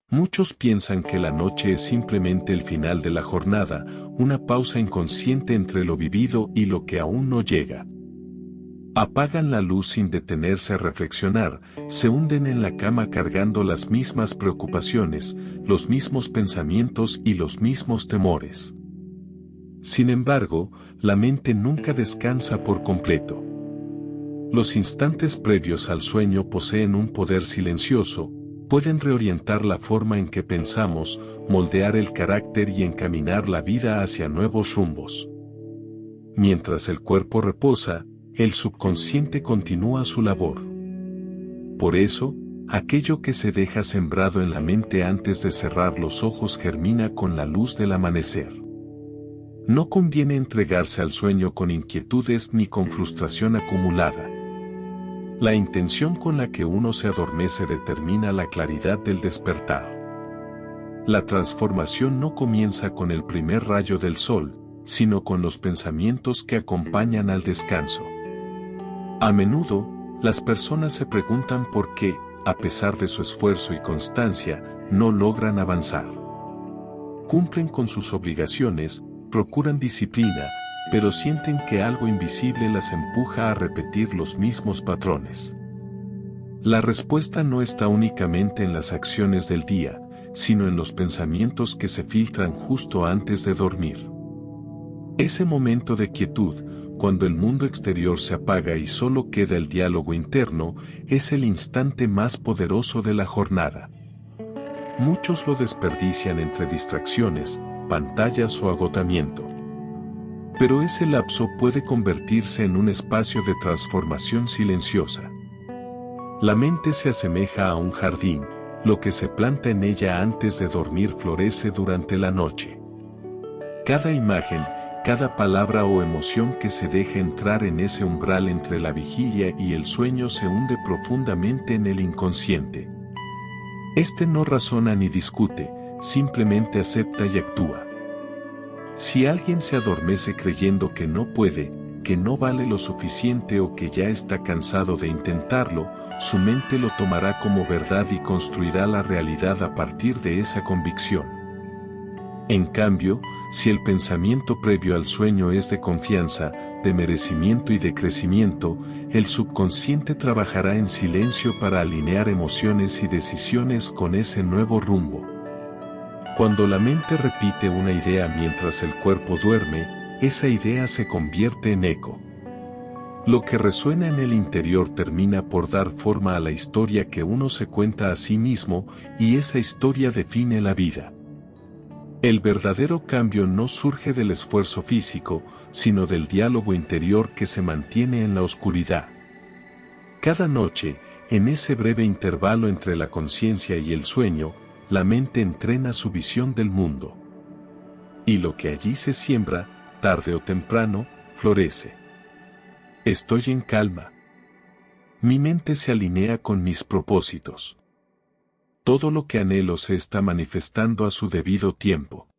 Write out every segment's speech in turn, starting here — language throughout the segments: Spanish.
Muchos piensan que la noche es simplemente el final de la jornada, una pausa inconsciente entre lo vivido y lo que aún no llega. Apagan la luz sin detenerse a reflexionar, se hunden en la cama cargando las mismas preocupaciones, los mismos pensamientos y los mismos temores. Sin embargo, la mente nunca descansa por completo. Los instantes previos al sueño poseen un poder silencioso, pueden reorientar la forma en que pensamos, moldear el carácter y encaminar la vida hacia nuevos rumbos. Mientras el cuerpo reposa, el subconsciente continúa su labor. Por eso, aquello que se deja sembrado en la mente antes de cerrar los ojos germina con la luz del amanecer. No conviene entregarse al sueño con inquietudes ni con frustración acumulada. La intención con la que uno se adormece determina la claridad del despertar. La transformación no comienza con el primer rayo del sol, sino con los pensamientos que acompañan al descanso. A menudo, las personas se preguntan por qué, a pesar de su esfuerzo y constancia, no logran avanzar. Cumplen con sus obligaciones, procuran disciplina, pero sienten que algo invisible las empuja a repetir los mismos patrones. La respuesta no está únicamente en las acciones del día, sino en los pensamientos que se filtran justo antes de dormir. Ese momento de quietud, cuando el mundo exterior se apaga y solo queda el diálogo interno, es el instante más poderoso de la jornada. Muchos lo desperdician entre distracciones, pantallas o agotamiento. Pero ese lapso puede convertirse en un espacio de transformación silenciosa. La mente se asemeja a un jardín, lo que se planta en ella antes de dormir florece durante la noche. Cada imagen, cada palabra o emoción que se deje entrar en ese umbral entre la vigilia y el sueño se hunde profundamente en el inconsciente. Este no razona ni discute, simplemente acepta y actúa. Si alguien se adormece creyendo que no puede, que no vale lo suficiente o que ya está cansado de intentarlo, su mente lo tomará como verdad y construirá la realidad a partir de esa convicción. En cambio, si el pensamiento previo al sueño es de confianza, de merecimiento y de crecimiento, el subconsciente trabajará en silencio para alinear emociones y decisiones con ese nuevo rumbo. Cuando la mente repite una idea mientras el cuerpo duerme, esa idea se convierte en eco. Lo que resuena en el interior termina por dar forma a la historia que uno se cuenta a sí mismo, y esa historia define la vida. El verdadero cambio no surge del esfuerzo físico, sino del diálogo interior que se mantiene en la oscuridad. Cada noche, en ese breve intervalo entre la conciencia y el sueño, la mente entrena su visión del mundo. Y lo que allí se siembra, tarde o temprano, florece. Estoy en calma. Mi mente se alinea con mis propósitos. Todo lo que anhelo se está manifestando a su debido tiempo.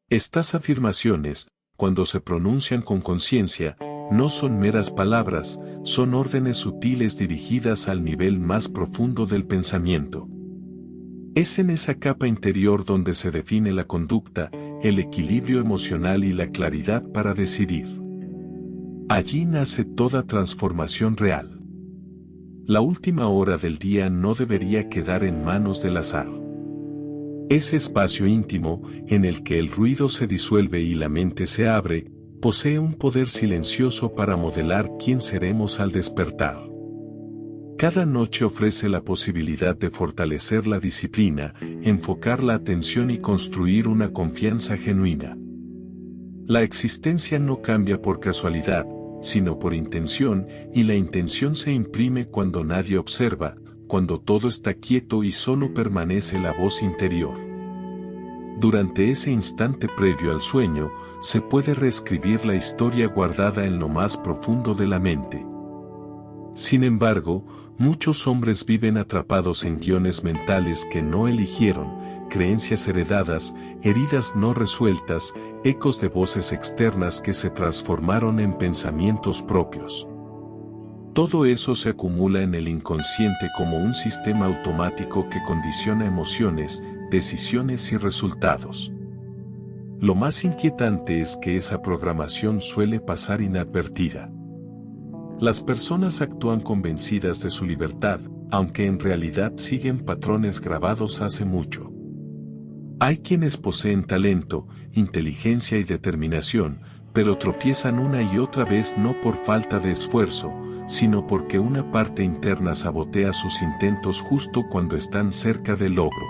Estas afirmaciones, cuando se pronuncian con conciencia, no son meras palabras, son órdenes sutiles dirigidas al nivel más profundo del pensamiento. Es en esa capa interior donde se define la conducta, el equilibrio emocional y la claridad para decidir. Allí nace toda transformación real. La última hora del día no debería quedar en manos del azar. Ese espacio íntimo, en el que el ruido se disuelve y la mente se abre, posee un poder silencioso para modelar quién seremos al despertar. Cada noche ofrece la posibilidad de fortalecer la disciplina, enfocar la atención y construir una confianza genuina. La existencia no cambia por casualidad, sino por intención, y la intención se imprime cuando nadie observa, cuando todo está quieto y solo permanece la voz interior. Durante ese instante previo al sueño, se puede reescribir la historia guardada en lo más profundo de la mente. Sin embargo, muchos hombres viven atrapados en guiones mentales que no eligieron, creencias heredadas, heridas no resueltas, ecos de voces externas que se transformaron en pensamientos propios. Todo eso se acumula en el inconsciente como un sistema automático que condiciona emociones, decisiones y resultados. Lo más inquietante es que esa programación suele pasar inadvertida. Las personas actúan convencidas de su libertad, aunque en realidad siguen patrones grabados hace mucho. Hay quienes poseen talento, inteligencia y determinación, pero tropiezan una y otra vez no por falta de esfuerzo, sino porque una parte interna sabotea sus intentos justo cuando están cerca del logro.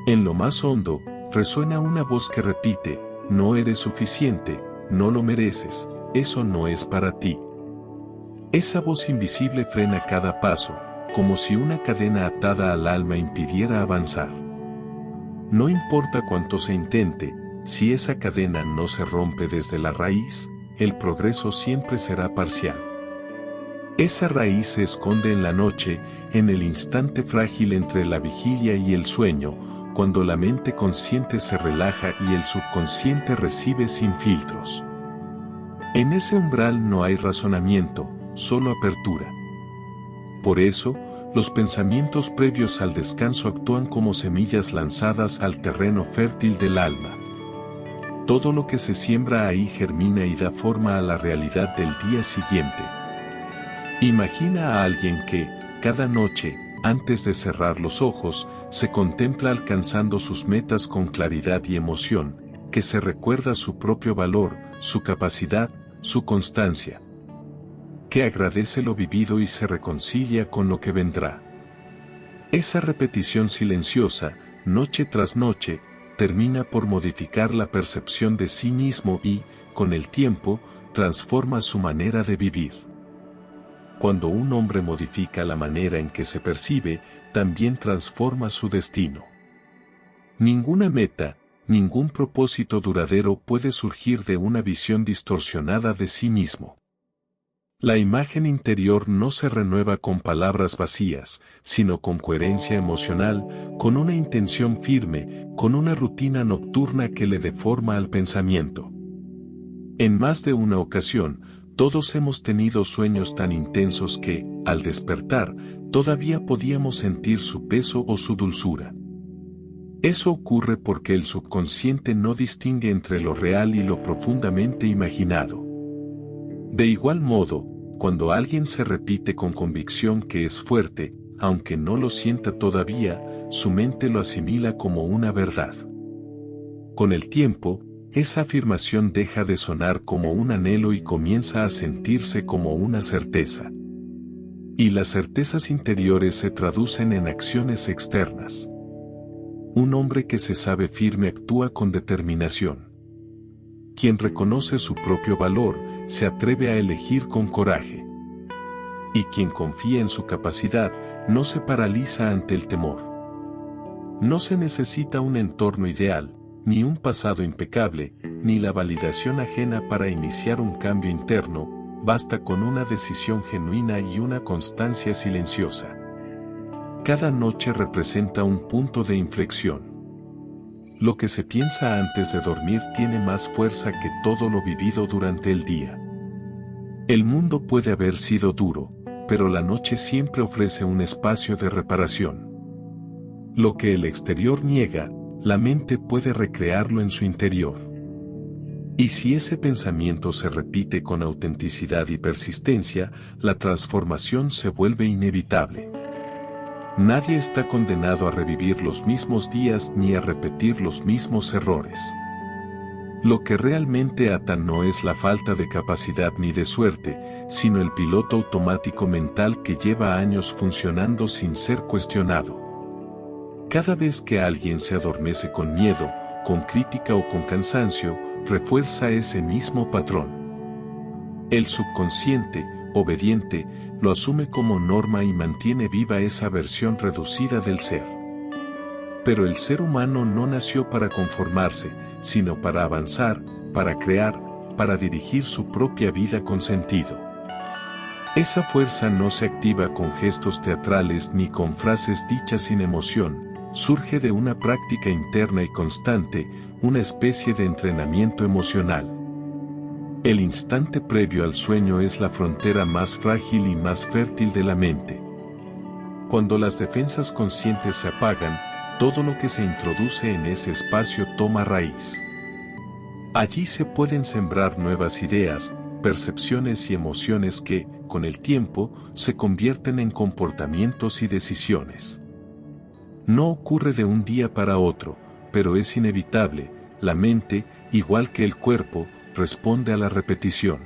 En lo más hondo, resuena una voz que repite: no eres suficiente, no lo mereces, eso no es para ti. Esa voz invisible frena cada paso, como si una cadena atada al alma impidiera avanzar. No importa cuánto se intente, si esa cadena no se rompe desde la raíz, el progreso siempre será parcial. Esa raíz se esconde en la noche, en el instante frágil entre la vigilia y el sueño, cuando la mente consciente se relaja y el subconsciente recibe sin filtros. En ese umbral no hay razonamiento, solo apertura. Por eso, los pensamientos previos al descanso actúan como semillas lanzadas al terreno fértil del alma. Todo lo que se siembra ahí germina y da forma a la realidad del día siguiente. Imagina a alguien que, cada noche, antes de cerrar los ojos, se contempla alcanzando sus metas con claridad y emoción, que se recuerda su propio valor, su capacidad, su constancia. Que agradece lo vivido y se reconcilia con lo que vendrá. Esa repetición silenciosa, noche tras noche, termina por modificar la percepción de sí mismo y, con el tiempo, transforma su manera de vivir. Cuando un hombre modifica la manera en que se percibe, también transforma su destino. Ninguna meta, ningún propósito duradero puede surgir de una visión distorsionada de sí mismo. La imagen interior no se renueva con palabras vacías, sino con coherencia emocional, con una intención firme, con una rutina nocturna que le dé forma al pensamiento. En más de una ocasión, todos hemos tenido sueños tan intensos que, al despertar, todavía podíamos sentir su peso o su dulzura. Eso ocurre porque el subconsciente no distingue entre lo real y lo profundamente imaginado. De igual modo, cuando alguien se repite con convicción que es fuerte, aunque no lo sienta todavía, su mente lo asimila como una verdad. Con el tiempo, esa afirmación deja de sonar como un anhelo y comienza a sentirse como una certeza. Y las certezas interiores se traducen en acciones externas. Un hombre que se sabe firme actúa con determinación. Quien reconoce su propio valor, se atreve a elegir con coraje. Y quien confía en su capacidad, no se paraliza ante el temor. No se necesita un entorno ideal, ni un pasado impecable, ni la validación ajena para iniciar un cambio interno, basta con una decisión genuina y una constancia silenciosa. Cada noche representa un punto de inflexión. Lo que se piensa antes de dormir tiene más fuerza que todo lo vivido durante el día. El mundo puede haber sido duro, pero la noche siempre ofrece un espacio de reparación. Lo que el exterior niega, la mente puede recrearlo en su interior. Y si ese pensamiento se repite con autenticidad y persistencia, la transformación se vuelve inevitable. Nadie está condenado a revivir los mismos días ni a repetir los mismos errores. Lo que realmente ata no es la falta de capacidad ni de suerte, sino el piloto automático mental que lleva años funcionando sin ser cuestionado. Cada vez que alguien se adormece con miedo, con crítica o con cansancio, refuerza ese mismo patrón. El subconsciente, obediente, lo asume como norma y mantiene viva esa versión reducida del ser. Pero el ser humano no nació para conformarse, sino para avanzar, para crear, para dirigir su propia vida con sentido. Esa fuerza no se activa con gestos teatrales ni con frases dichas sin emoción, surge de una práctica interna y constante, una especie de entrenamiento emocional. El instante previo al sueño es la frontera más frágil y más fértil de la mente. Cuando las defensas conscientes se apagan, todo lo que se introduce en ese espacio toma raíz. Allí se pueden sembrar nuevas ideas, percepciones y emociones que, con el tiempo, se convierten en comportamientos y decisiones. No ocurre de un día para otro, pero es inevitable. La mente, igual que el cuerpo, responde a la repetición.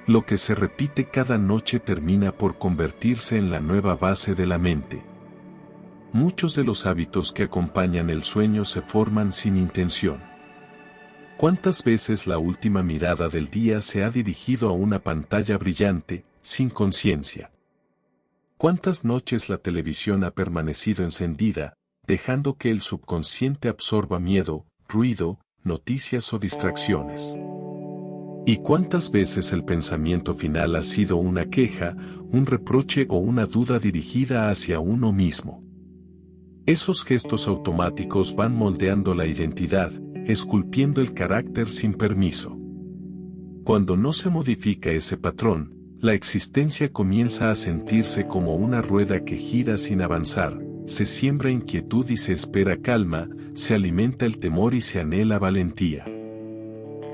Lo que se repite cada noche termina por convertirse en la nueva base de la mente. Muchos de los hábitos que acompañan el sueño se forman sin intención. ¿Cuántas veces la última mirada del día se ha dirigido a una pantalla brillante, sin conciencia? ¿Cuántas noches la televisión ha permanecido encendida, dejando que el subconsciente absorba miedo, ruido, noticias o distracciones? ¿Y cuántas veces el pensamiento final ha sido una queja, un reproche o una duda dirigida hacia uno mismo? Esos gestos automáticos van moldeando la identidad, esculpiendo el carácter sin permiso. Cuando no se modifica ese patrón, la existencia comienza a sentirse como una rueda que gira sin avanzar, se siembra inquietud y se espera calma, se alimenta el temor y se anhela valentía.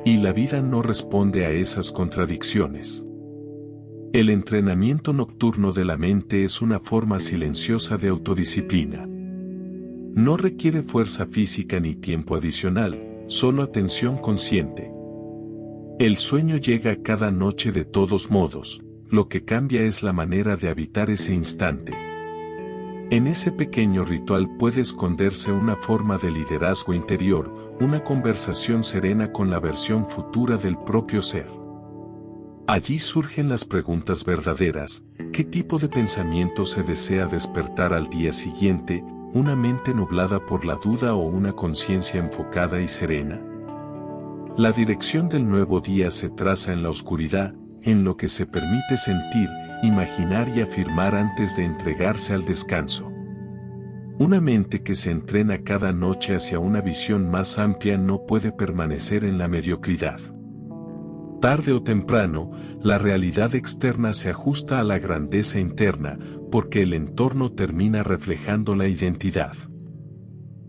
Y la vida no responde a esas contradicciones. El entrenamiento nocturno de la mente es una forma silenciosa de autodisciplina. No requiere fuerza física ni tiempo adicional, solo atención consciente. El sueño llega cada noche de todos modos, lo que cambia es la manera de habitar ese instante. En ese pequeño ritual puede esconderse una forma de liderazgo interior, una conversación serena con la versión futura del propio ser. Allí surgen las preguntas verdaderas: ¿qué tipo de pensamiento se desea despertar al día siguiente? ¿Una mente nublada por la duda o una conciencia enfocada y serena? La dirección del nuevo día se traza en la oscuridad, en lo que se permite sentir, imaginar y afirmar antes de entregarse al descanso. Una mente que se entrena cada noche hacia una visión más amplia no puede permanecer en la mediocridad. Tarde o temprano, la realidad externa se ajusta a la grandeza interna, porque el entorno termina reflejando la identidad.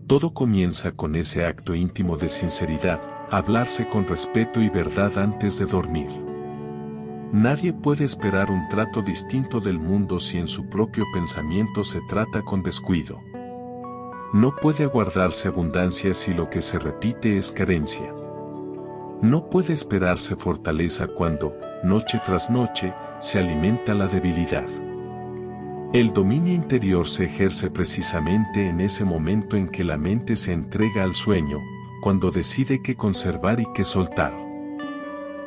Todo comienza con ese acto íntimo de sinceridad, hablarse con respeto y verdad antes de dormir. Nadie puede esperar un trato distinto del mundo si en su propio pensamiento se trata con descuido. No puede aguardarse abundancia si lo que se repite es carencia. No puede esperarse fortaleza cuando, noche tras noche, se alimenta la debilidad. El dominio interior se ejerce precisamente en ese momento en que la mente se entrega al sueño, cuando decide qué conservar y qué soltar.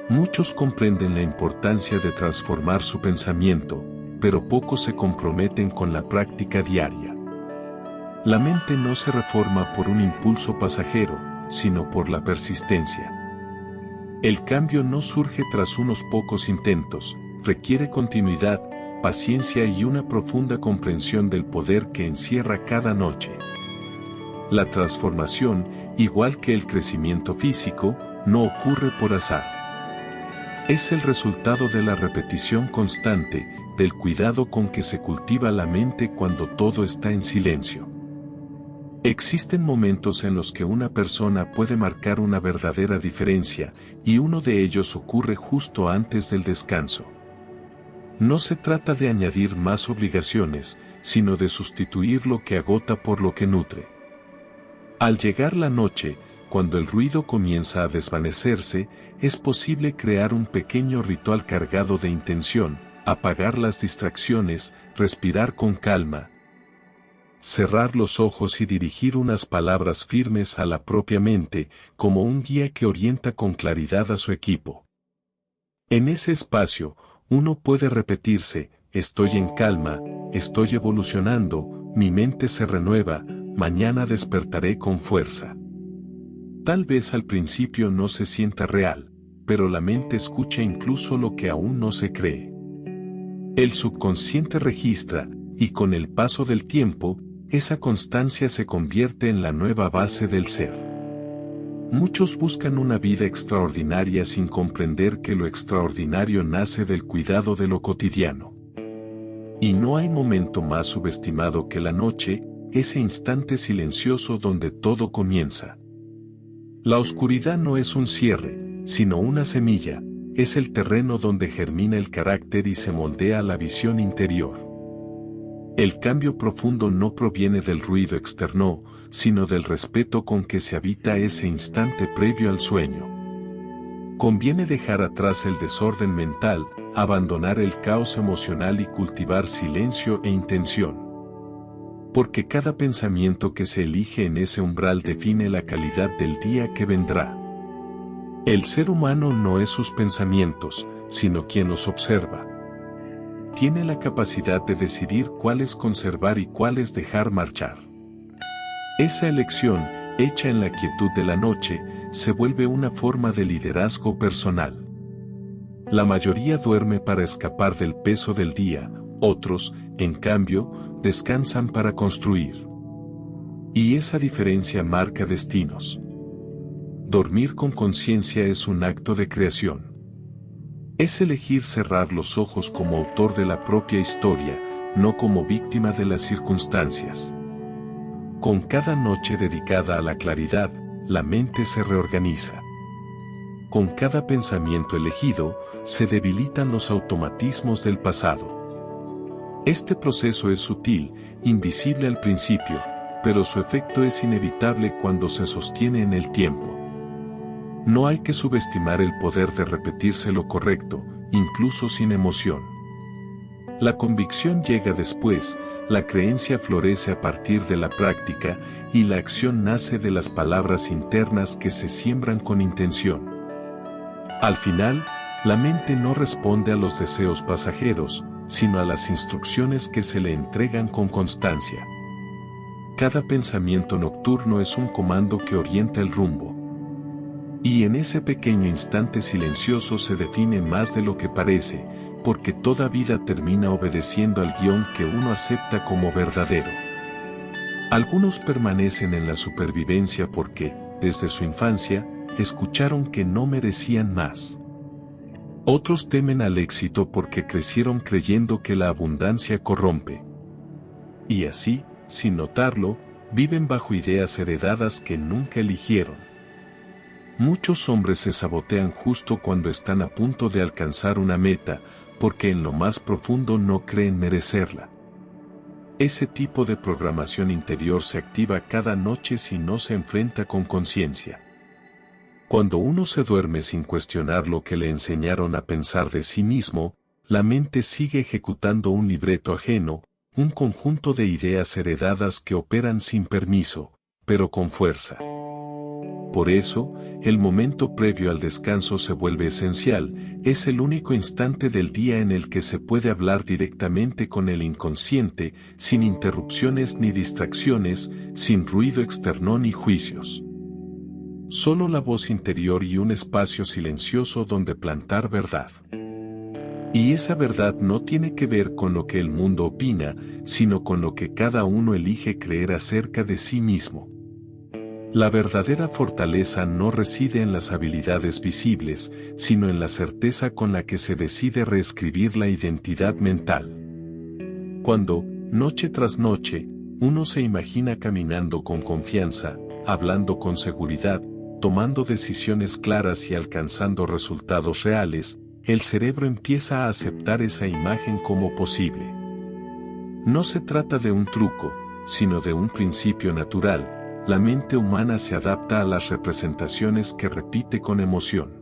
Muchos comprenden la importancia de transformar su pensamiento, pero pocos se comprometen con la práctica diaria. La mente no se reforma por un impulso pasajero, sino por la persistencia. El cambio no surge tras unos pocos intentos, requiere continuidad, paciencia y una profunda comprensión del poder que encierra cada noche. La transformación, igual que el crecimiento físico, no ocurre por azar. Es el resultado de la repetición constante, del cuidado con que se cultiva la mente cuando todo está en silencio. Existen momentos en los que una persona puede marcar una verdadera diferencia, y uno de ellos ocurre justo antes del descanso. No se trata de añadir más obligaciones, sino de sustituir lo que agota por lo que nutre. Al llegar la noche, cuando el ruido comienza a desvanecerse, es posible crear un pequeño ritual cargado de intención, apagar las distracciones, respirar con calma, cerrar los ojos y dirigir unas palabras firmes a la propia mente, como un guía que orienta con claridad a su equipo. En ese espacio, uno puede repetirse: estoy en calma, estoy evolucionando, mi mente se renueva, mañana despertaré con fuerza. Tal vez al principio no se sienta real, pero la mente escucha incluso lo que aún no se cree. El subconsciente registra, y con el paso del tiempo, esa constancia se convierte en la nueva base del ser. Muchos buscan una vida extraordinaria sin comprender que lo extraordinario nace del cuidado de lo cotidiano. Y no hay momento más subestimado que la noche, ese instante silencioso donde todo comienza. La oscuridad no es un cierre, sino una semilla, es el terreno donde germina el carácter y se moldea la visión interior. El cambio profundo no proviene del ruido externo, sino del respeto con que se habita ese instante previo al sueño. Conviene dejar atrás el desorden mental, abandonar el caos emocional y cultivar silencio e intención. Porque cada pensamiento que se elige en ese umbral define la calidad del día que vendrá. El ser humano no es sus pensamientos, sino quien los observa. Tiene la capacidad de decidir cuáles conservar y cuáles dejar marchar. Esa elección, hecha en la quietud de la noche, se vuelve una forma de liderazgo personal. La mayoría duerme para escapar del peso del día, otros, en cambio, descansan para construir. Y esa diferencia marca destinos. Dormir con conciencia es un acto de creación. Es elegir cerrar los ojos como autor de la propia historia, no como víctima de las circunstancias. Con cada noche dedicada a la claridad, la mente se reorganiza. Con cada pensamiento elegido, se debilitan los automatismos del pasado. Este proceso es sutil, invisible al principio, pero su efecto es inevitable cuando se sostiene en el tiempo. No hay que subestimar el poder de repetirse lo correcto, incluso sin emoción. La convicción llega después, la creencia florece a partir de la práctica, y la acción nace de las palabras internas que se siembran con intención. Al final, la mente no responde a los deseos pasajeros, sino a las instrucciones que se le entregan con constancia. Cada pensamiento nocturno es un comando que orienta el rumbo. Y en ese pequeño instante silencioso se define más de lo que parece, porque toda vida termina obedeciendo al guión que uno acepta como verdadero. Algunos permanecen en la supervivencia porque, desde su infancia, escucharon que no merecían más. Otros temen al éxito porque crecieron creyendo que la abundancia corrompe. Y así, sin notarlo, viven bajo ideas heredadas que nunca eligieron. Muchos hombres se sabotean justo cuando están a punto de alcanzar una meta, porque en lo más profundo no creen merecerla. Ese tipo de programación interior se activa cada noche si no se enfrenta con conciencia. Cuando uno se duerme sin cuestionar lo que le enseñaron a pensar de sí mismo, la mente sigue ejecutando un libreto ajeno, un conjunto de ideas heredadas que operan sin permiso, pero con fuerza. Por eso, el momento previo al descanso se vuelve esencial, es el único instante del día en el que se puede hablar directamente con el inconsciente, sin interrupciones ni distracciones, sin ruido externo ni juicios. Solo la voz interior y un espacio silencioso donde plantar verdad. Y esa verdad no tiene que ver con lo que el mundo opina, sino con lo que cada uno elige creer acerca de sí mismo. La verdadera fortaleza no reside en las habilidades visibles, sino en la certeza con la que se decide reescribir la identidad mental. Cuando, noche tras noche, uno se imagina caminando con confianza, hablando con seguridad, tomando decisiones claras y alcanzando resultados reales, el cerebro empieza a aceptar esa imagen como posible. No se trata de un truco, sino de un principio natural. La mente humana se adapta a las representaciones que repite con emoción.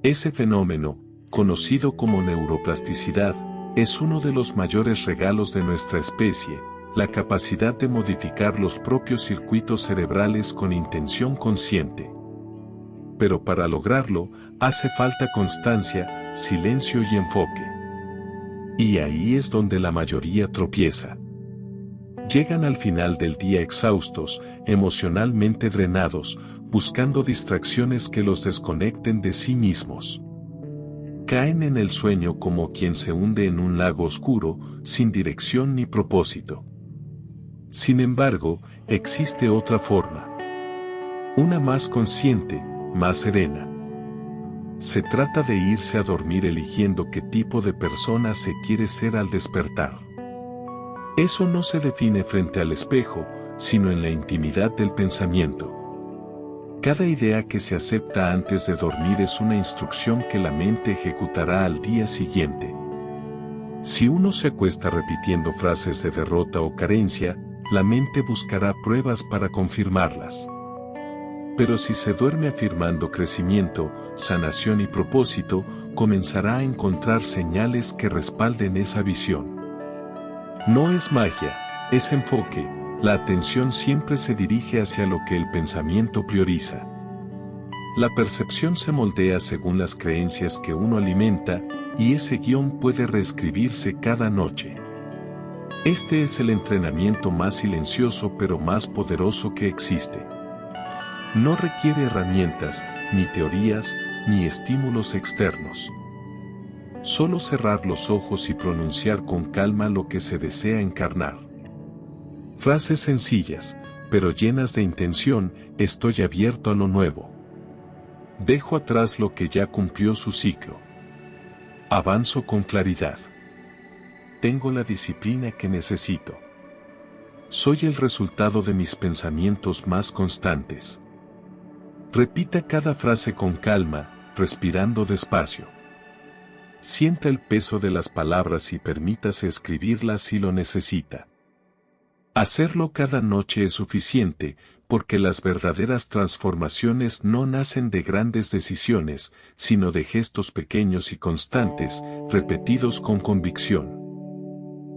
Ese fenómeno, conocido como neuroplasticidad, es uno de los mayores regalos de nuestra especie, la capacidad de modificar los propios circuitos cerebrales con intención consciente. Pero para lograrlo, hace falta constancia, silencio y enfoque. Y ahí es donde la mayoría tropieza. Llegan al final del día exhaustos, emocionalmente drenados, buscando distracciones que los desconecten de sí mismos. Caen en el sueño como quien se hunde en un lago oscuro, sin dirección ni propósito. Sin embargo, existe otra forma. Una más consciente, más serena. Se trata de irse a dormir eligiendo qué tipo de persona se quiere ser al despertar. Eso no se define frente al espejo, sino en la intimidad del pensamiento. Cada idea que se acepta antes de dormir es una instrucción que la mente ejecutará al día siguiente. Si uno se acuesta repitiendo frases de derrota o carencia, la mente buscará pruebas para confirmarlas. Pero si se duerme afirmando crecimiento, sanación y propósito, comenzará a encontrar señales que respalden esa visión. No es magia, es enfoque, la atención siempre se dirige hacia lo que el pensamiento prioriza. La percepción se moldea según las creencias que uno alimenta, y ese guión puede reescribirse cada noche. Este es el entrenamiento más silencioso pero más poderoso que existe. No requiere herramientas, ni teorías, ni estímulos externos. Solo cerrar los ojos y pronunciar con calma lo que se desea encarnar. Frases sencillas, pero llenas de intención: estoy abierto a lo nuevo. Dejo atrás lo que ya cumplió su ciclo. Avanzo con claridad. Tengo la disciplina que necesito. Soy el resultado de mis pensamientos más constantes. Repita cada frase con calma, respirando despacio. Sienta el peso de las palabras y permítase escribirlas si lo necesita. Hacerlo cada noche es suficiente, porque las verdaderas transformaciones no nacen de grandes decisiones, sino de gestos pequeños y constantes, repetidos con convicción.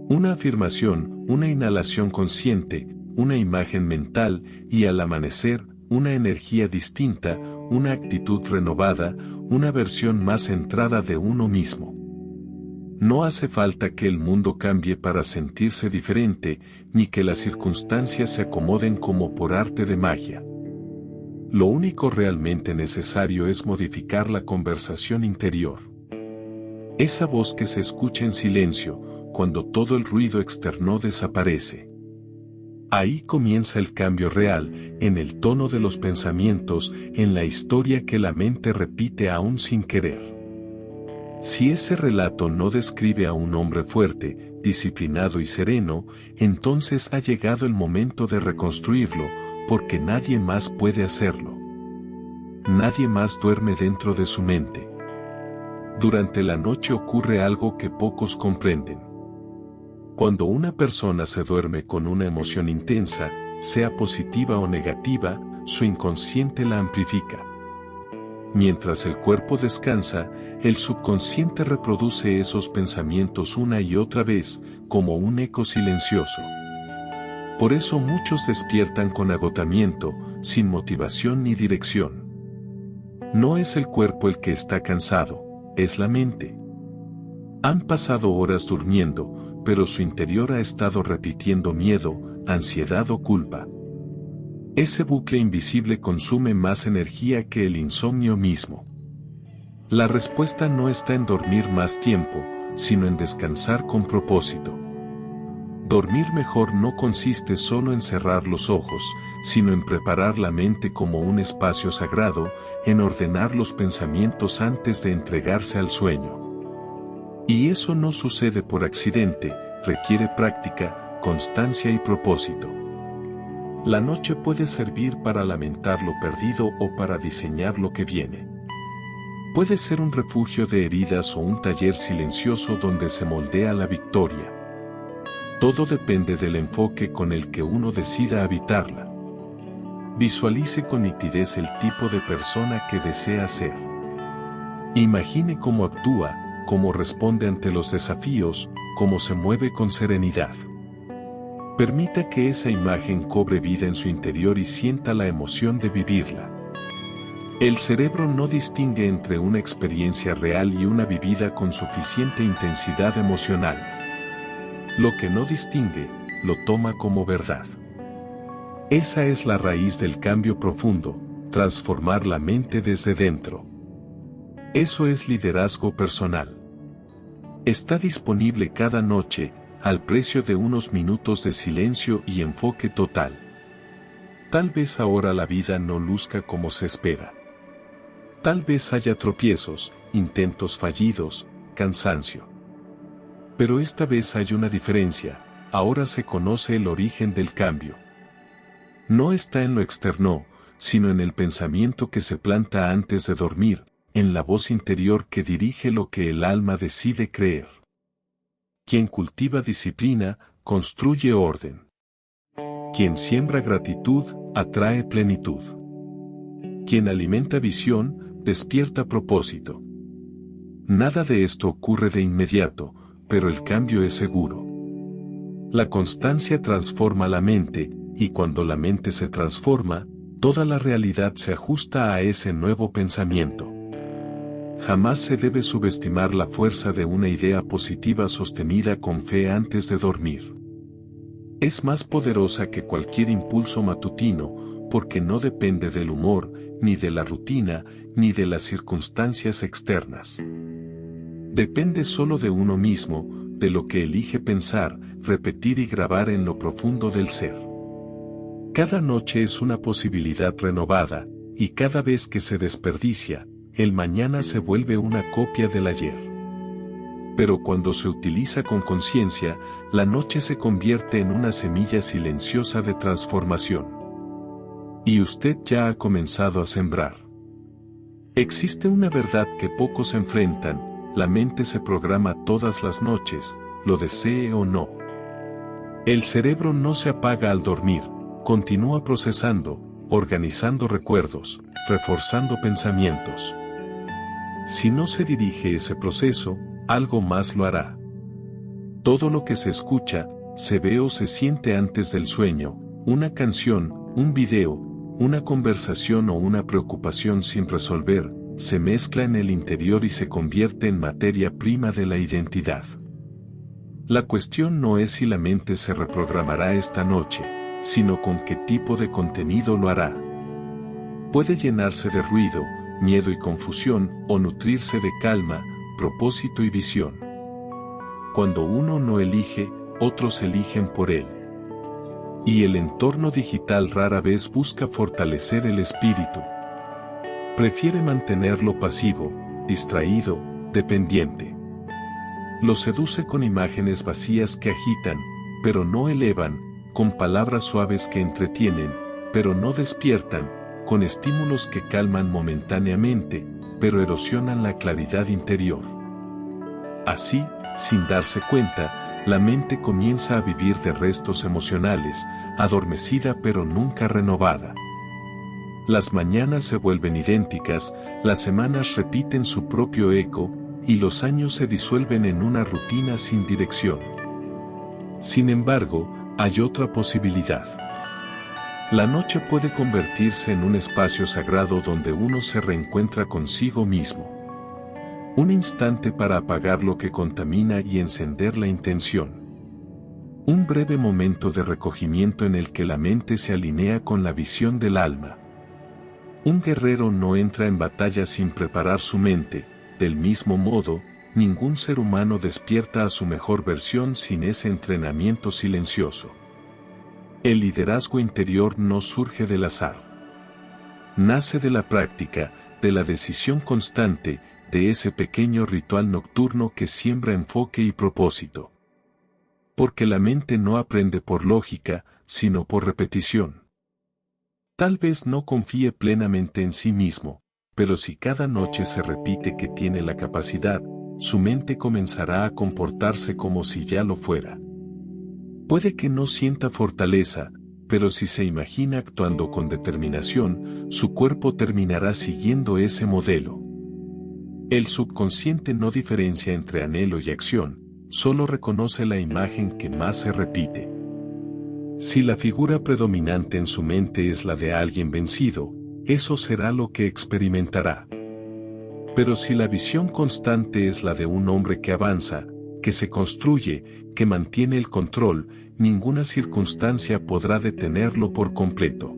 Una afirmación, una inhalación consciente, una imagen mental, y al amanecer, una energía distinta, una actitud renovada, una versión más centrada de uno mismo. No hace falta que el mundo cambie para sentirse diferente, ni que las circunstancias se acomoden como por arte de magia. Lo único realmente necesario es modificar la conversación interior. Esa voz que se escucha en silencio, cuando todo el ruido externo desaparece. Ahí comienza el cambio real, en el tono de los pensamientos, en la historia que la mente repite aún sin querer. Si ese relato no describe a un hombre fuerte, disciplinado y sereno, entonces ha llegado el momento de reconstruirlo, porque nadie más puede hacerlo. Nadie más duerme dentro de su mente. Durante la noche ocurre algo que pocos comprenden. Cuando una persona se duerme con una emoción intensa, sea positiva o negativa, su inconsciente la amplifica. Mientras el cuerpo descansa, el subconsciente reproduce esos pensamientos una y otra vez, como un eco silencioso. Por eso muchos despiertan con agotamiento, sin motivación ni dirección. No es el cuerpo el que está cansado, es la mente. Han pasado horas durmiendo, pero su interior ha estado repitiendo miedo, ansiedad o culpa. Ese bucle invisible consume más energía que el insomnio mismo. La respuesta no está en dormir más tiempo, sino en descansar con propósito. Dormir mejor no consiste solo en cerrar los ojos, sino en preparar la mente como un espacio sagrado, en ordenar los pensamientos antes de entregarse al sueño. Y eso no sucede por accidente, requiere práctica, constancia y propósito. La noche puede servir para lamentar lo perdido o para diseñar lo que viene. Puede ser un refugio de heridas o un taller silencioso donde se moldea la victoria. Todo depende del enfoque con el que uno decida habitarla. Visualice con nitidez el tipo de persona que desea ser. Imagine cómo actúa, cómo responde ante los desafíos, cómo se mueve con serenidad. Permita que esa imagen cobre vida en su interior y sienta la emoción de vivirla. El cerebro no distingue entre una experiencia real y una vivida con suficiente intensidad emocional. Lo que no distingue, lo toma como verdad. Esa es la raíz del cambio profundo, transformar la mente desde dentro. Eso es liderazgo personal. Está disponible cada noche, al precio de unos minutos de silencio y enfoque total. Tal vez ahora la vida no luzca como se espera. Tal vez haya tropiezos, intentos fallidos, cansancio. Pero esta vez hay una diferencia, ahora se conoce el origen del cambio. No está en lo externo, sino en el pensamiento que se planta antes de dormir, en la voz interior que dirige lo que el alma decide creer. Quien cultiva disciplina, construye orden. Quien siembra gratitud, atrae plenitud. Quien alimenta visión, despierta propósito. Nada de esto ocurre de inmediato, pero el cambio es seguro. La constancia transforma la mente, y cuando la mente se transforma, toda la realidad se ajusta a ese nuevo pensamiento. Jamás se debe subestimar la fuerza de una idea positiva sostenida con fe antes de dormir. Es más poderosa que cualquier impulso matutino, porque no depende del humor, ni de la rutina, ni de las circunstancias externas. Depende solo de uno mismo, de lo que elige pensar, repetir y grabar en lo profundo del ser. Cada noche es una posibilidad renovada, y cada vez que se desperdicia, el mañana se vuelve una copia del ayer. Pero cuando se utiliza con conciencia, la noche se convierte en una semilla silenciosa de transformación. Y usted ya ha comenzado a sembrar. Existe una verdad que pocos enfrentan: la mente se programa todas las noches, lo desee o no. El cerebro no se apaga al dormir, continúa procesando, organizando recuerdos, reforzando pensamientos. Si no se dirige ese proceso, algo más lo hará. Todo lo que se escucha, se ve o se siente antes del sueño, una canción, un video, una conversación o una preocupación sin resolver, se mezcla en el interior y se convierte en materia prima de la identidad. La cuestión no es si la mente se reprogramará esta noche, sino con qué tipo de contenido lo hará. Puede llenarse de ruido, miedo y confusión, o nutrirse de calma, propósito y visión. Cuando uno no elige, otros eligen por él. Y el entorno digital rara vez busca fortalecer el espíritu. Prefiere mantenerlo pasivo, distraído, dependiente. Lo seduce con imágenes vacías que agitan, pero no elevan, con palabras suaves que entretienen, pero no despiertan, con estímulos que calman momentáneamente, pero erosionan la claridad interior. Así, sin darse cuenta, la mente comienza a vivir de restos emocionales, adormecida pero nunca renovada. Las mañanas se vuelven idénticas, las semanas repiten su propio eco, y los años se disuelven en una rutina sin dirección. Sin embargo, hay otra posibilidad. La noche puede convertirse en un espacio sagrado donde uno se reencuentra consigo mismo. Un instante para apagar lo que contamina y encender la intención. Un breve momento de recogimiento en el que la mente se alinea con la visión del alma. Un guerrero no entra en batalla sin preparar su mente, del mismo modo, ningún ser humano despierta a su mejor versión sin ese entrenamiento silencioso. El liderazgo interior no surge del azar. Nace de la práctica, de la decisión constante, de ese pequeño ritual nocturno que siembra enfoque y propósito. Porque la mente no aprende por lógica, sino por repetición. Tal vez no confíe plenamente en sí mismo, pero si cada noche se repite que tiene la capacidad, su mente comenzará a comportarse como si ya lo fuera. Puede que no sienta fortaleza, pero si se imagina actuando con determinación, su cuerpo terminará siguiendo ese modelo. El subconsciente no diferencia entre anhelo y acción, solo reconoce la imagen que más se repite. Si la figura predominante en su mente es la de alguien vencido, eso será lo que experimentará. Pero si la visión constante es la de un hombre que avanza, que se construye, que mantiene el control, ninguna circunstancia podrá detenerlo por completo.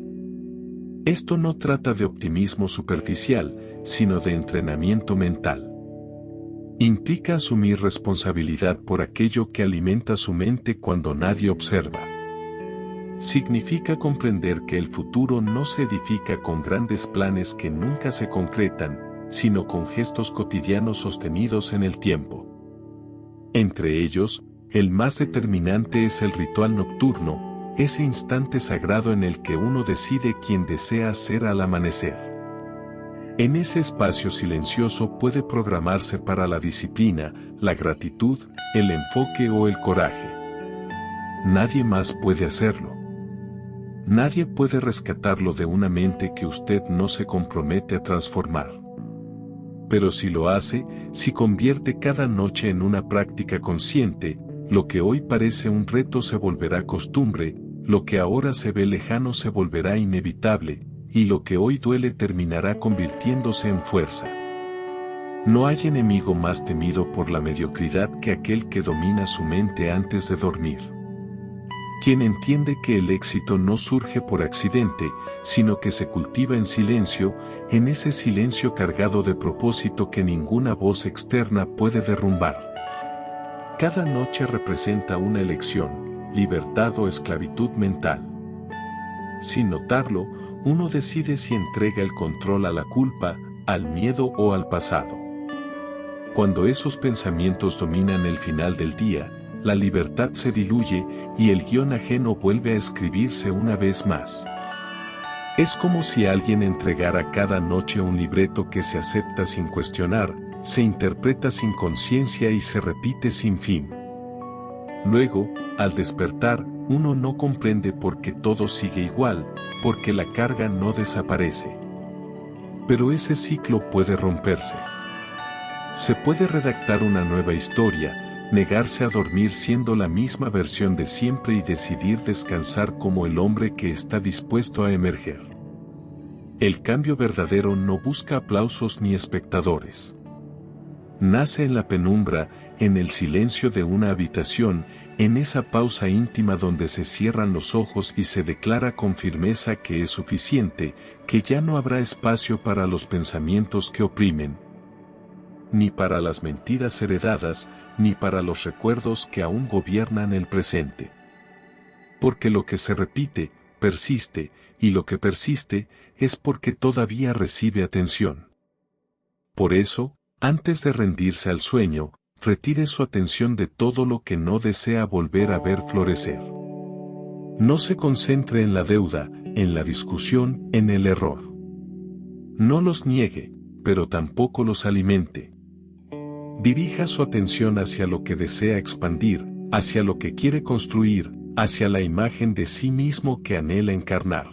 Esto no trata de optimismo superficial, sino de entrenamiento mental. Implica asumir responsabilidad por aquello que alimenta su mente cuando nadie observa. Significa comprender que el futuro no se edifica con grandes planes que nunca se concretan, sino con gestos cotidianos sostenidos en el tiempo. Entre ellos, el más determinante es el ritual nocturno, ese instante sagrado en el que uno decide quién desea ser al amanecer. En ese espacio silencioso puede programarse para la disciplina, la gratitud, el enfoque o el coraje. Nadie más puede hacerlo. Nadie puede rescatarlo de una mente que usted no se compromete a transformar. Pero si lo hace, si convierte cada noche en una práctica consciente, lo que hoy parece un reto se volverá costumbre, lo que ahora se ve lejano se volverá inevitable, y lo que hoy duele terminará convirtiéndose en fuerza. No hay enemigo más temido por la mediocridad que aquel que domina su mente antes de dormir. Quien entiende que el éxito no surge por accidente, sino que se cultiva en silencio, en ese silencio cargado de propósito que ninguna voz externa puede derrumbar. Cada noche representa una elección, libertad o esclavitud mental. Sin notarlo, uno decide si entrega el control a la culpa, al miedo o al pasado. Cuando esos pensamientos dominan el final del día, la libertad se diluye y el guión ajeno vuelve a escribirse una vez más. Es como si alguien entregara cada noche un libreto que se acepta sin cuestionar, se interpreta sin conciencia y se repite sin fin. Luego, al despertar, uno no comprende por qué todo sigue igual, porque la carga no desaparece. Pero ese ciclo puede romperse. Se puede redactar una nueva historia, negarse a dormir siendo la misma versión de siempre y decidir descansar como el hombre que está dispuesto a emerger. El cambio verdadero no busca aplausos ni espectadores. Nace en la penumbra, en el silencio de una habitación, en esa pausa íntima donde se cierran los ojos y se declara con firmeza que es suficiente, que ya no habrá espacio para los pensamientos que oprimen, ni para las mentiras heredadas, ni para los recuerdos que aún gobiernan el presente. Porque lo que se repite, persiste, y lo que persiste, es porque todavía recibe atención. Por eso, antes de rendirse al sueño, retire su atención de todo lo que no desea volver a ver florecer. No se concentre en la deuda, en la discusión, en el error. No los niegue, pero tampoco los alimente. Dirija su atención hacia lo que desea expandir, hacia lo que quiere construir, hacia la imagen de sí mismo que anhela encarnar.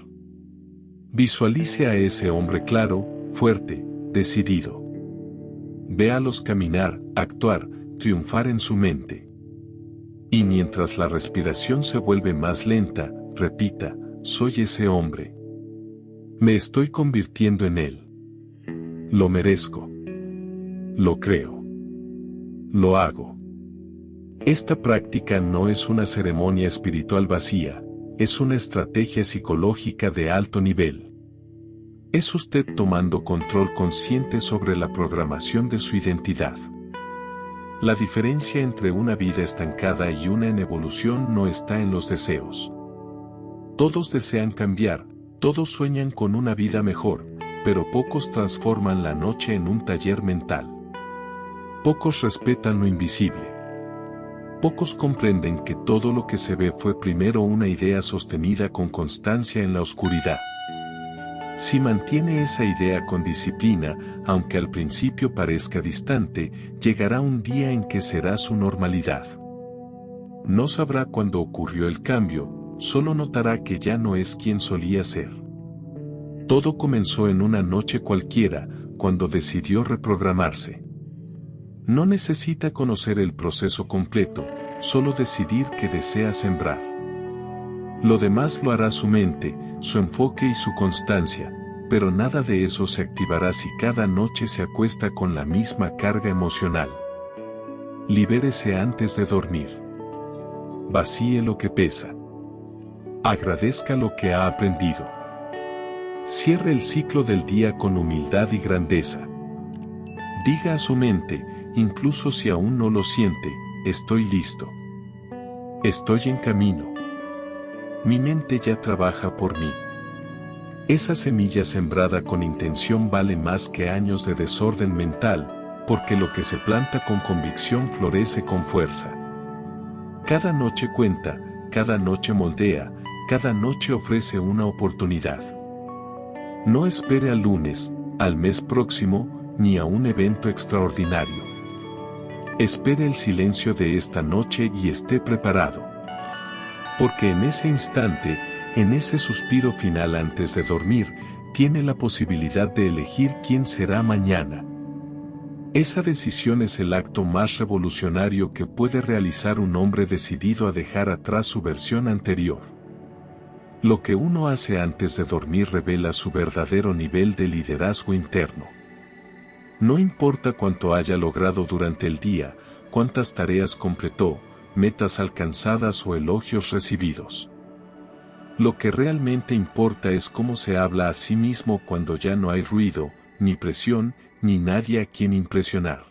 Visualice a ese hombre claro, fuerte, decidido. Véalos caminar, actuar, triunfar en su mente. Y mientras la respiración se vuelve más lenta, repita, soy ese hombre. Me estoy convirtiendo en él. Lo merezco. Lo creo. Lo hago. Esta práctica no es una ceremonia espiritual vacía, es una estrategia psicológica de alto nivel. Es usted tomando control consciente sobre la programación de su identidad. La diferencia entre una vida estancada y una en evolución no está en los deseos. Todos desean cambiar, todos sueñan con una vida mejor, pero pocos transforman la noche en un taller mental. Pocos respetan lo invisible. Pocos comprenden que todo lo que se ve fue primero una idea sostenida con constancia en la oscuridad. Si mantiene esa idea con disciplina, aunque al principio parezca distante, llegará un día en que será su normalidad. No sabrá cuándo ocurrió el cambio, solo notará que ya no es quien solía ser. Todo comenzó en una noche cualquiera, cuando decidió reprogramarse. No necesita conocer el proceso completo, solo decidir que desea sembrar. Lo demás lo hará su mente, su enfoque y su constancia, pero nada de eso se activará si cada noche se acuesta con la misma carga emocional. Libérese antes de dormir. Vacíe lo que pesa. Agradezca lo que ha aprendido. Cierre el ciclo del día con humildad y grandeza. Diga a su mente, incluso si aún no lo siente, estoy listo. Estoy en camino. Mi mente ya trabaja por mí. Esa semilla sembrada con intención vale más que años de desorden mental, porque lo que se planta con convicción florece con fuerza. Cada noche cuenta, cada noche moldea, cada noche ofrece una oportunidad. No espere al lunes, al mes próximo, ni a un evento extraordinario. Espere el silencio de esta noche y esté preparado. Porque en ese instante, en ese suspiro final antes de dormir, tiene la posibilidad de elegir quién será mañana. Esa decisión es el acto más revolucionario que puede realizar un hombre decidido a dejar atrás su versión anterior. Lo que uno hace antes de dormir revela su verdadero nivel de liderazgo interno. No importa cuánto haya logrado durante el día, cuántas tareas completó, metas alcanzadas o elogios recibidos. Lo que realmente importa es cómo se habla a sí mismo cuando ya no hay ruido, ni presión, ni nadie a quien impresionar.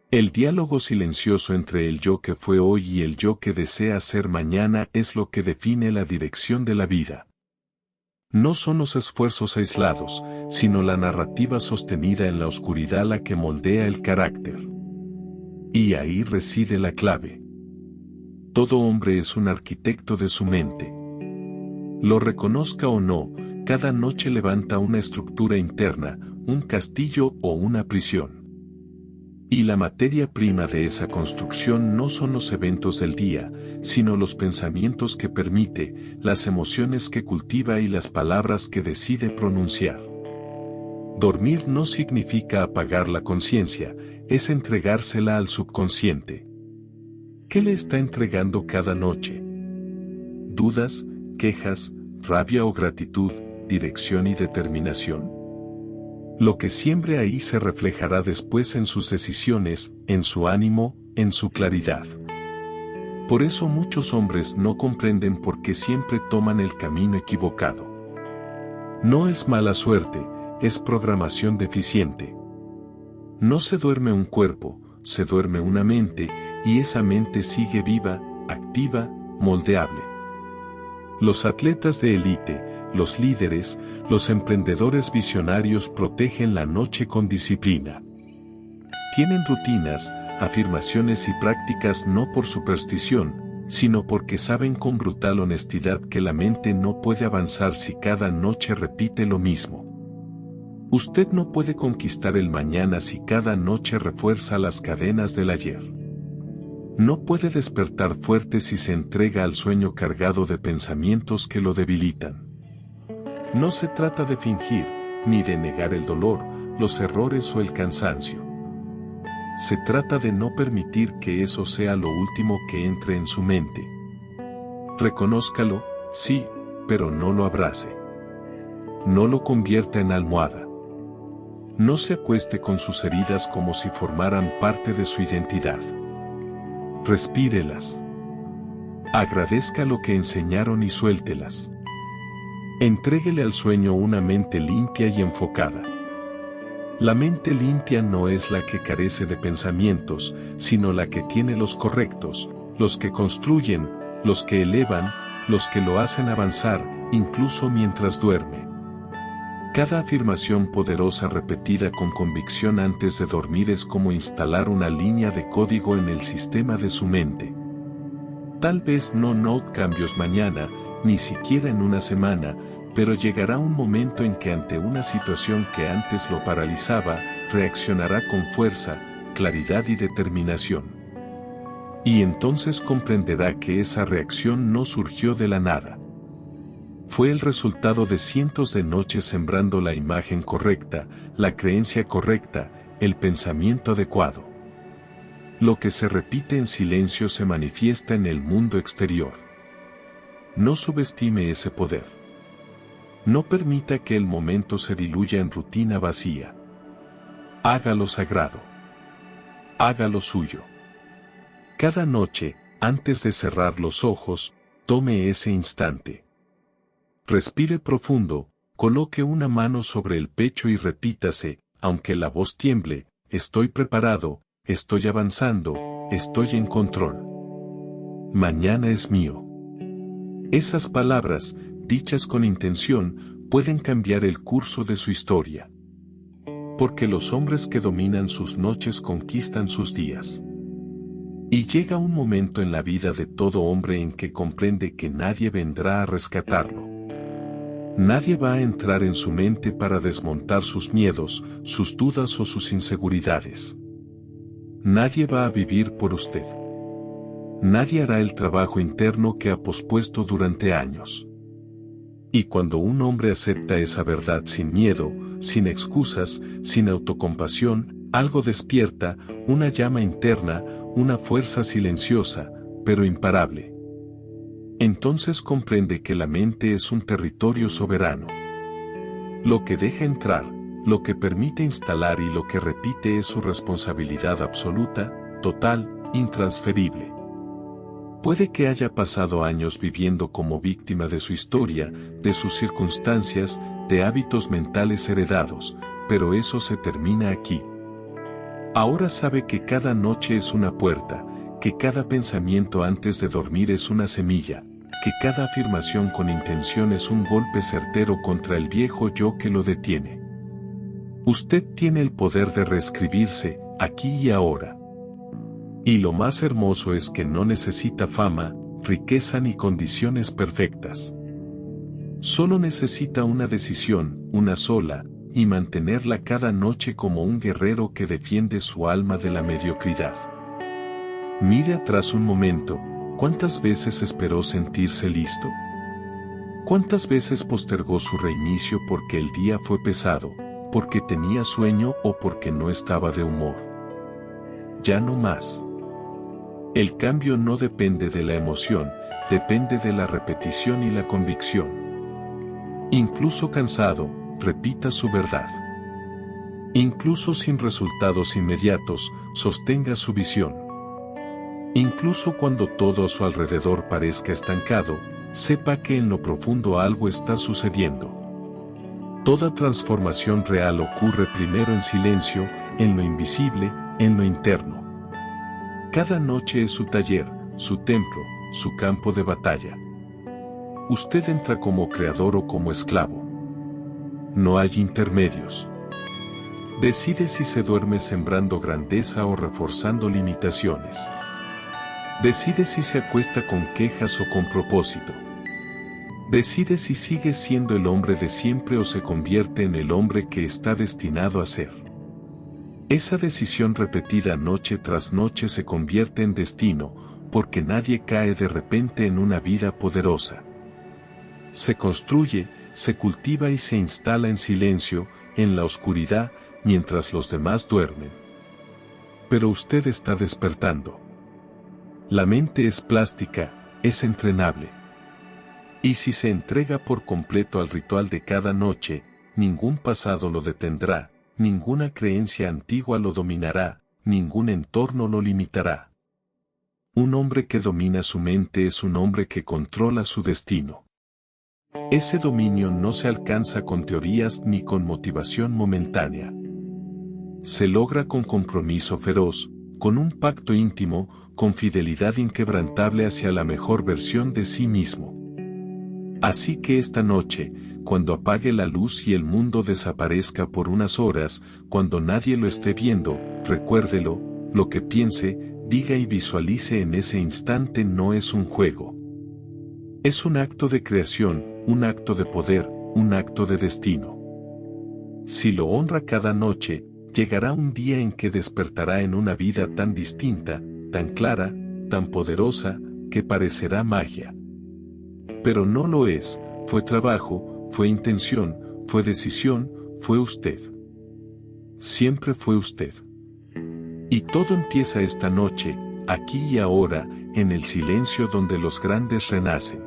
El diálogo silencioso entre el yo que fue hoy y el yo que desea ser mañana es lo que define la dirección de la vida. No son los esfuerzos aislados, sino la narrativa sostenida en la oscuridad la que moldea el carácter. Y ahí reside la clave. Todo hombre es un arquitecto de su mente. Lo reconozca o no, cada noche levanta una estructura interna, un castillo o una prisión. Y la materia prima de esa construcción no son los eventos del día, sino los pensamientos que permite, las emociones que cultiva y las palabras que decide pronunciar. Dormir no significa apagar la conciencia, es entregársela al subconsciente. ¿Qué le está entregando cada noche? ¿Dudas, quejas, rabia o gratitud, dirección y determinación? Lo que siembre ahí se reflejará después en sus decisiones, en su ánimo, en su claridad. Por eso muchos hombres no comprenden por qué siempre toman el camino equivocado. No es mala suerte, es programación deficiente. No se duerme un cuerpo, se duerme una mente, y esa mente sigue viva, activa, moldeable. Los atletas de élite, los líderes, los emprendedores visionarios protegen la noche con disciplina. Tienen rutinas, afirmaciones y prácticas no por superstición, sino porque saben con brutal honestidad que la mente no puede avanzar si cada noche repite lo mismo. Usted no puede conquistar el mañana si cada noche refuerza las cadenas del ayer. No puede despertar fuerte si se entrega al sueño cargado de pensamientos que lo debilitan. No se trata de fingir, ni de negar el dolor, los errores o el cansancio. Se trata de no permitir que eso sea lo último que entre en su mente. Reconózcalo, sí, pero no lo abrace. No lo convierta en almohada. No se acueste con sus heridas como si formaran parte de su identidad. Respírelas. Agradezca lo que enseñaron y suéltelas. Entréguele al sueño una mente limpia y enfocada. La mente limpia no es la que carece de pensamientos, sino la que tiene los correctos, los que construyen, los que elevan, los que lo hacen avanzar, incluso mientras duerme. Cada afirmación poderosa repetida con convicción antes de dormir es como instalar una línea de código en el sistema de su mente. Tal vez no note cambios mañana, ni siquiera en una semana, pero llegará un momento en que ante una situación que antes lo paralizaba, reaccionará con fuerza, claridad y determinación. Y entonces comprenderá que esa reacción no surgió de la nada. Fue el resultado de cientos de noches sembrando la imagen correcta, la creencia correcta, el pensamiento adecuado. Lo que se repite en silencio se manifiesta en el mundo exterior. No subestime ese poder. No permita que el momento se diluya en rutina vacía. Hágalo sagrado. Hágalo suyo. Cada noche, antes de cerrar los ojos, tome ese instante. Respire profundo, coloque una mano sobre el pecho y repítase, aunque la voz tiemble, estoy preparado, estoy avanzando, estoy en control. Mañana es mío. Esas palabras, dichas con intención, pueden cambiar el curso de su historia. Porque los hombres que dominan sus noches conquistan sus días. Y llega un momento en la vida de todo hombre en que comprende que nadie vendrá a rescatarlo. Nadie va a entrar en su mente para desmontar sus miedos, sus dudas o sus inseguridades. Nadie va a vivir por usted. Nadie hará el trabajo interno que ha pospuesto durante años. Y cuando un hombre acepta esa verdad sin miedo, sin excusas, sin autocompasión, algo despierta, una llama interna, una fuerza silenciosa, pero imparable. Entonces comprende que la mente es un territorio soberano. Lo que deja entrar, lo que permite instalar y lo que repite es su responsabilidad absoluta, total, intransferible. Puede que haya pasado años viviendo como víctima de su historia, de sus circunstancias, de hábitos mentales heredados, pero eso se termina aquí. Ahora sabe que cada noche es una puerta, que cada pensamiento antes de dormir es una semilla, que cada afirmación con intención es un golpe certero contra el viejo yo que lo detiene. Usted tiene el poder de reescribirse, aquí y ahora. Y lo más hermoso es que no necesita fama, riqueza ni condiciones perfectas. Solo necesita una decisión, una sola, y mantenerla cada noche como un guerrero que defiende su alma de la mediocridad. Mire atrás un momento, ¿cuántas veces esperó sentirse listo? ¿Cuántas veces postergó su reinicio porque el día fue pesado, porque tenía sueño o porque no estaba de humor? Ya no más. El cambio no depende de la emoción, depende de la repetición y la convicción. Incluso cansado, repita su verdad. Incluso sin resultados inmediatos, sostenga su visión. Incluso cuando todo a su alrededor parezca estancado, sepa que en lo profundo algo está sucediendo. Toda transformación real ocurre primero en silencio, en lo invisible, en lo interno. Cada noche es su taller, su templo, su campo de batalla. Usted entra como creador o como esclavo. No hay intermedios. Decide si se duerme sembrando grandeza o reforzando limitaciones. Decide si se acuesta con quejas o con propósito. Decide si sigue siendo el hombre de siempre o se convierte en el hombre que está destinado a ser. Esa decisión repetida noche tras noche se convierte en destino, porque nadie cae de repente en una vida poderosa. Se construye, se cultiva y se instala en silencio, en la oscuridad, mientras los demás duermen. Pero usted está despertando. La mente es plástica, es entrenable. Y si se entrega por completo al ritual de cada noche, ningún pasado lo detendrá. Ninguna creencia antigua lo dominará, ningún entorno lo limitará. Un hombre que domina su mente es un hombre que controla su destino. Ese dominio no se alcanza con teorías ni con motivación momentánea. Se logra con compromiso feroz, con un pacto íntimo, con fidelidad inquebrantable hacia la mejor versión de sí mismo. Así que esta noche, cuando apague la luz y el mundo desaparezca por unas horas, cuando nadie lo esté viendo, recuérdelo, lo que piense, diga y visualice en ese instante no es un juego. Es un acto de creación, un acto de poder, un acto de destino. Si lo honra cada noche, llegará un día en que despertará en una vida tan distinta, tan clara, tan poderosa, que parecerá magia. Pero no lo es, fue trabajo, fue intención, fue decisión, fue usted. Siempre fue usted. Y todo empieza esta noche, aquí y ahora, en el silencio donde los grandes renacen.